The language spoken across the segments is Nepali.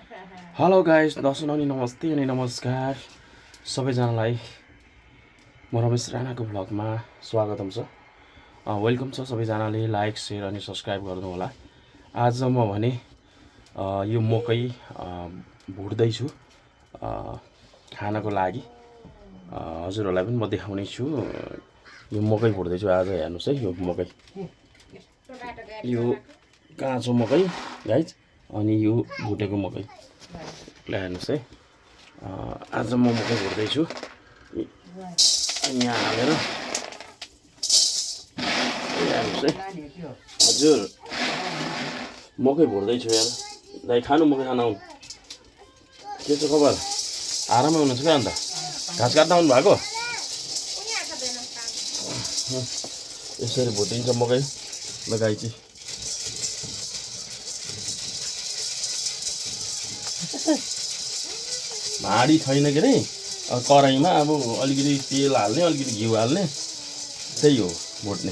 हेलो गाइस, दर्शक अनि नमस्ते अनि नमस्कार सबैजनालाई म रमेश राणाको भ्लगमा स्वागतम छ। वेलकम छ सबैजनाले लाइक शेयर अनि सब्सक्राइब गर्नु होला। आज म भने यो मकै भुट्दैछु खानको लागि। हजुरहरूलाई पनि म देखाउने छु। यो मकै भुट्दैछु आज। हेर्नुस् है, यो मकै, यो काँचो मकै गाइस, अनि यो भुटेको मकै हेर्नुस् है। आज म मकै भुट्दैछु यहाँ हालेर। हेर्नुस् है हजुर, मकै भुट्दैछु यार। दाइ खानु मकै खान आउनु। के छ खबर? आरामै हुनुहुन्छ क्या? अन्त घाँस काट्न आउनु भएको? यसरी भुटिन्छ मकै लगाइ चाहिँ। भाँडी छैन के अरे, कराईमा अब अलिकति तेल हाल्ने, अलिकति घिउ हाल्ने, त्यही हो भुट्ने।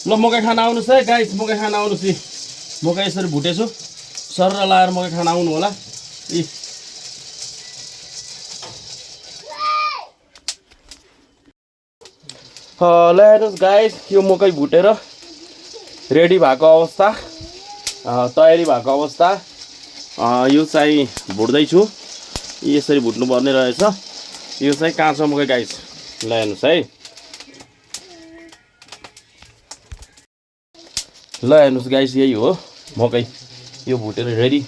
ल मकै खान आउनुहोस् है गाइस, मकै खान आउनुहोस्। नि मकै यसरी भुटेछु, सर लाएर मकै खान आउनु होला। ल हेर्नुहोस् गाइस, यो मकै भुटेर रेडी भएको अवस्था, तयारी भएको अवस्था। यो चाहिँ भुट्दैछु, यसरी भुट्नुपर्ने रहेछ। यो चाहिँ काँचो मकै गाइस। ल हेर्नुहोस् है, ल हेर्नुहोस् गाइस, यही हो मकै। यो भुटेर रेडी